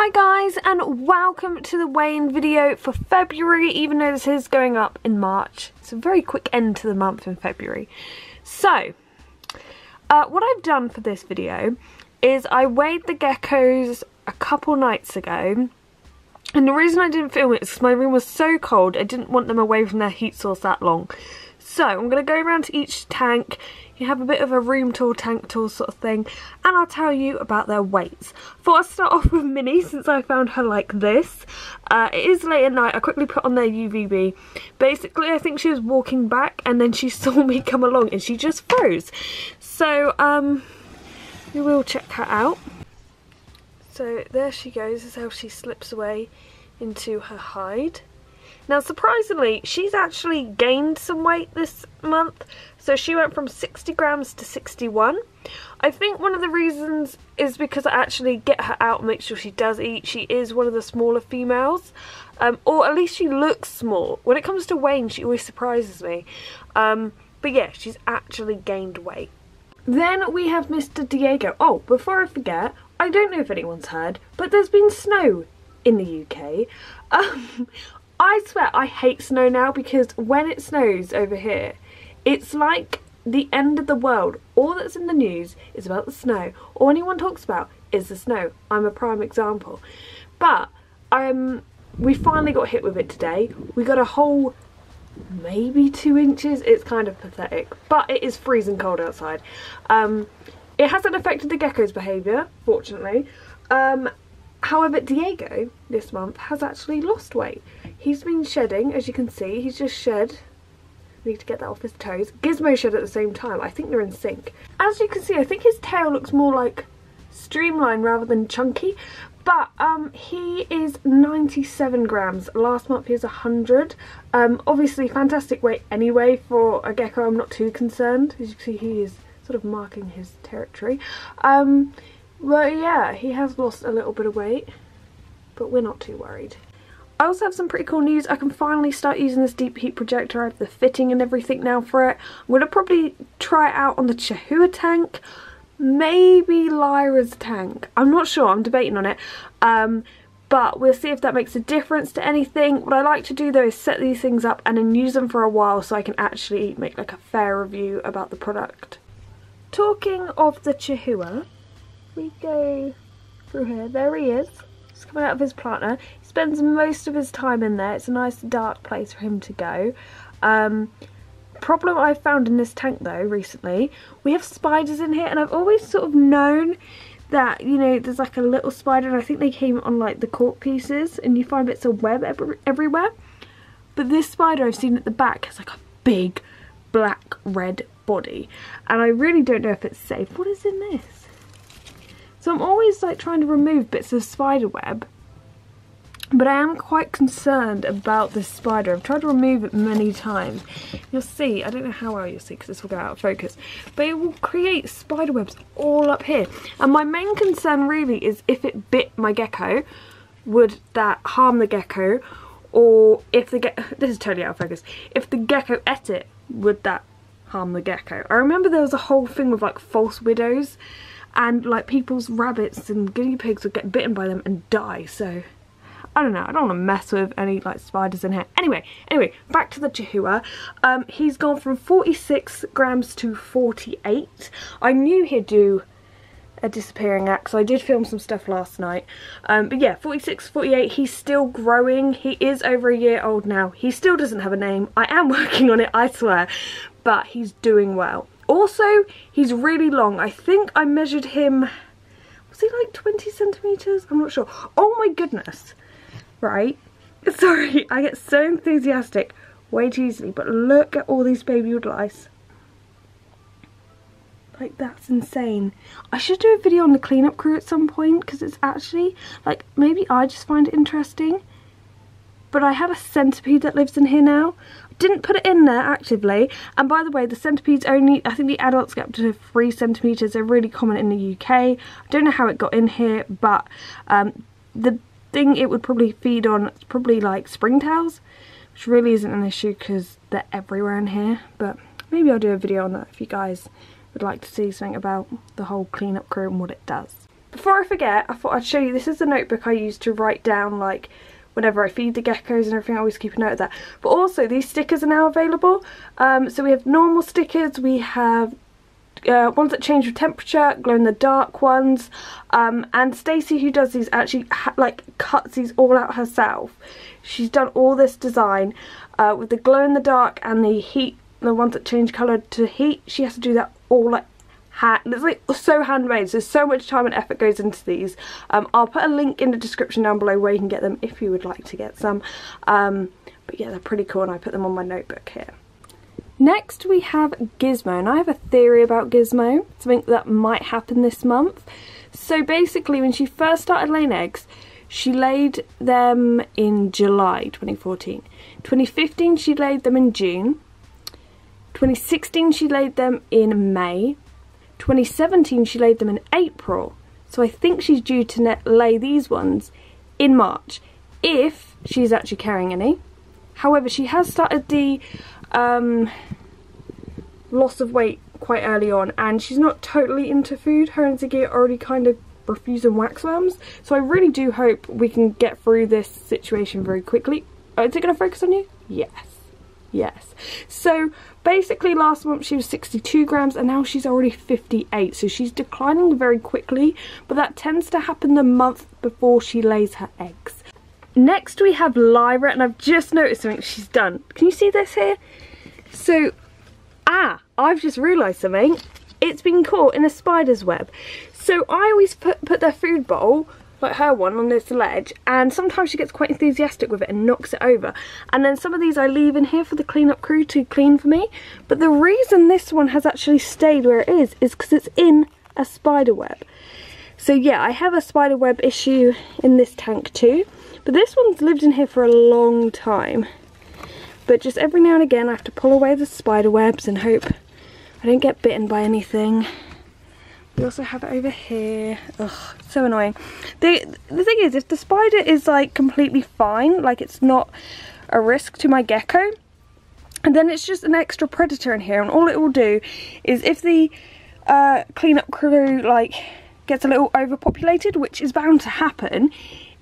Hi guys, and welcome to the weigh-in video for February, even though this is going up in March. It's a very quick end to the month in February. So, what I've done for this video is I weighed the geckos a couple nights ago, and the reason I didn't film it is because my room was so cold, I didn't want them away from their heat source that long. So, I'm going to go around to each tank. You have a bit of a room tour, tank tour sort of thing, and I'll tell you about their weights. Thought I'd start off with Minnie since I found her like this. It is late at night. I quickly put on their UVB. Basically, I think she was walking back and then she saw me come along and she just froze. So, we will check her out. So there she goes. This is how she slips away into her hide. Now, surprisingly, she's actually gained some weight this month. So she went from 60 grams to 61. I think one of the reasons is because I actually get her out and make sure she does eat. She is one of the smaller females. Or at least she looks small. When it comes to weighing, she always surprises me. But yeah, she's actually gained weight. Then we have Mr. Diego. Oh, before I forget, I don't know if anyone's heard, but there's been snow in the UK. I swear I hate snow now because when it snows over here, it's like the end of the world. All that's in the news is about the snow. All anyone talks about is the snow. I'm a prime example. But we finally got hit with it today. We got a whole maybe 2 inches. It's kind of pathetic, but it is freezing cold outside. It hasn't affected the gecko's behaviour, fortunately. However, Diego this month has actually lost weight. He's been shedding, as you can see. He's just shed. Need to get that off his toes. Gizmo shed at the same time. I think they're in sync. As you can see, I think his tail looks more like streamlined rather than chunky. But he is 97 grams. Last month he was 100. Obviously fantastic weight anyway for a gecko. I'm not too concerned. As you can see, he is sort of marking his territory. Well, yeah, he has lost a little bit of weight, but we're not too worried. I also have some pretty cool news. I can finally start using this deep heat projector. I have the fitting and everything now for it. I'm going to probably try it out on the Chihuahua tank, maybe Lyra's tank. I'm not sure, I'm debating on it. But we'll see if that makes a difference to anything. What I like to do though is set these things up and then use them for a while so I can actually make like a fair review about the product. Talking of the Chihuahua, we go through here. There he is. He's coming out of his planter. He spends most of his time in there. It's a nice dark place for him to go. Problem I've found in this tank though recently, we have spiders in here, and I've always sort of known that, you know, there's like a little spider, and I think they came on like the cork pieces and you find bits of web everywhere. But this spider I've seen at the back has like a big black red body, and I really don't know if it's safe. What is in this? So I'm always like trying to remove bits of spider web, but I am quite concerned about this spider. I've tried to remove it many times. You'll see, I don't know how well you'll see because this will go out of focus, but it will create spider webs all up here. And my main concern really is if it bit my gecko, would that harm the gecko? Or if the gecko, this is totally out of focus, if the gecko ate it, would that harm the gecko? I remember there was a whole thing with like false widows, and like people's rabbits and guinea pigs would get bitten by them and die. So I don't know, I don't want to mess with any like spiders in here. Anyway, back to the Chihuahua. He's gone from 46 grams to 48. I knew he'd do a disappearing act, so I did film some stuff last night. But yeah, 46, 48, he's still growing. He is over a year old now. He still doesn't have a name. I am working on it, I swear, but he's doing well. Also, he's really long. I think I measured him, was he like 20 centimetres? I'm not sure. Oh my goodness. Right. Sorry, I get so enthusiastic way too easily, but look at all these baby woodlice. Like, that's insane. I should do a video on the cleanup crew at some point, because it's actually, like, maybe I just find it interesting. But I have a centipede that lives in here now. Didn't put it in there actively, and by the way, the centipedes only, I think the adults get up to 3 centimetres. They're really common in the UK. I don't know how it got in here, but the thing it would probably feed on is probably like springtails, which really isn't an issue because they're everywhere in here. But maybe I'll do a video on that if you guys would like to see something about the whole cleanup crew and what it does. before I forget, I thought I'd show you, this is the notebook I use to write down like whenever I feed the geckos and everything. I always keep a note of that. But also these stickers are now available. So we have normal stickers, we have ones that change with temperature, glow in the dark ones, and Stacey, who does these, actually like cuts these all out herself. She's done all this design with the glow in the dark and the heat, the ones that change colour to heat. She has to do that all like it's like so handmade, so much time and effort goes into these. I'll put a link in the description down below where you can get them if you would like to get some. But yeah, they're pretty cool and I put them on my notebook here. Next we have Gizmo, and I have a theory about Gizmo, something that might happen this month. So basically when she first started laying eggs, she laid them in July 2014. 2015 she laid them in June. 2016 she laid them in May. 2017 she laid them in April. So I think she's due to lay these ones in March, if she's actually carrying any. However, she has started the loss of weight quite early on, and she's not totally into food. Her and Ziggy are already kind of refusing waxworms, so I really do hope we can get through this situation very quickly. Oh, is it going to focus on you? Yes. Yes. So basically last month she was 62 grams and now she's already 58, so she's declining very quickly, but that tends to happen the month before she lays her eggs. Next we have Lyra, and I've just noticed something she's done. Can you see this here? So, I've just realised something. It's been caught in a spider's web. So I always put their food bowl, like her one, on this ledge, and sometimes she gets quite enthusiastic with it and knocks it over. And then some of these I leave in here for the cleanup crew to clean for me. But the reason this one has actually stayed where it is because it's in a spider web. So yeah, I have a spider web issue in this tank too. But this one's lived in here for a long time. But just every now and again I have to pull away the spider webs and hope I don't get bitten by anything. We also have it over here. Ugh, so annoying. The thing is, if the spider is like completely fine, like it's not a risk to my gecko, and then it's just an extra predator in here, and all it will do is, if the cleanup crew like gets a little overpopulated, which is bound to happen,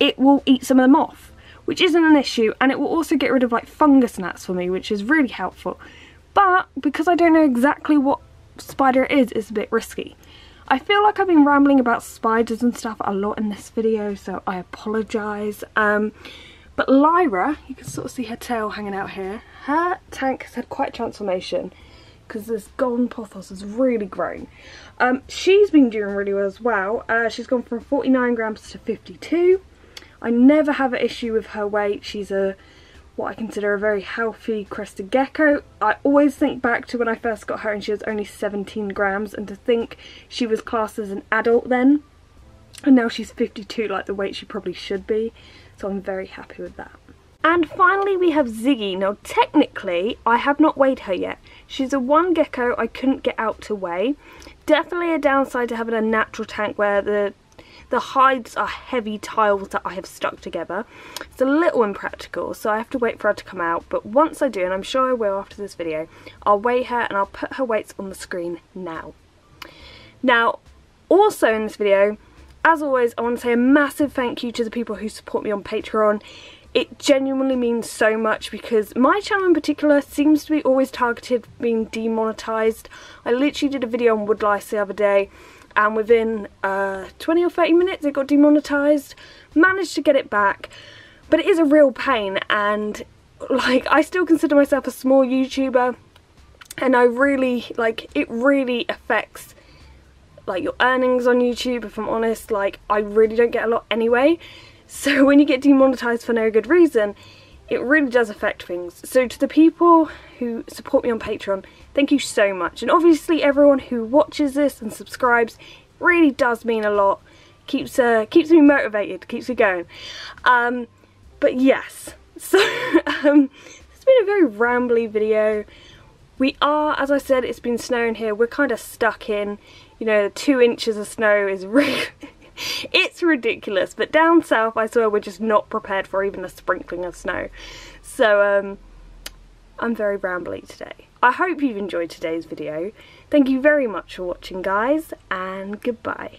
it will eat some of them off, which isn't an issue, and it will also get rid of like fungus gnats for me, which is really helpful. But because I don't know exactly what spider it is, it's a bit risky. I feel like I've been rambling about spiders and stuff a lot in this video, so I apologise. But Lyra, you can sort of see her tail hanging out here. Her tank has had quite a transformation because this golden pothos has really grown. She's been doing really well as well. She's gone from 49 grams to 52. I never have an issue with her weight. She's what I consider a very healthy crested gecko. I always think back to when I first got her and she was only 17 grams, and to think she was classed as an adult then, and now she's 52, like the weight she probably should be, so I'm very happy with that. And finally we have Ziggy. Now technically I have not weighed her yet. She's a one gecko I couldn't get out to weigh. Definitely a downside to having a natural tank where the hides are heavy tiles that I have stuck together. It's a little impractical, so I have to wait for her to come out, but once I do, and I'm sure I will after this video, I'll weigh her and I'll put her weights on the screen now. Now, also in this video, as always, I want to say a massive thank you to the people who support me on Patreon. It genuinely means so much because my channel in particular seems to be always targeted being demonetized. I literally did a video on woodlice the other day, and within 20 or 30 minutes it got demonetized. Managed to get it back, but it is a real pain, and like I still consider myself a small YouTuber, and I really like it really affects like your earnings on YouTube, if I'm honest. Like I really don't get a lot anyway, so when you get demonetized for no good reason, it really does affect things. So to the people who support me on Patreon, thank you so much. And obviously everyone who watches this and subscribes, really does mean a lot. Keeps me motivated, keeps me going. But yes, so it's been a very rambly video. We are, as I said, it's been snowing here. We're kind of stuck in, you know, 2 inches of snow is really... It's ridiculous, but down south I swear we're just not prepared for even a sprinkling of snow. So I'm very rambly today. I hope you've enjoyed today's video. Thank you very much for watching, guys, and goodbye.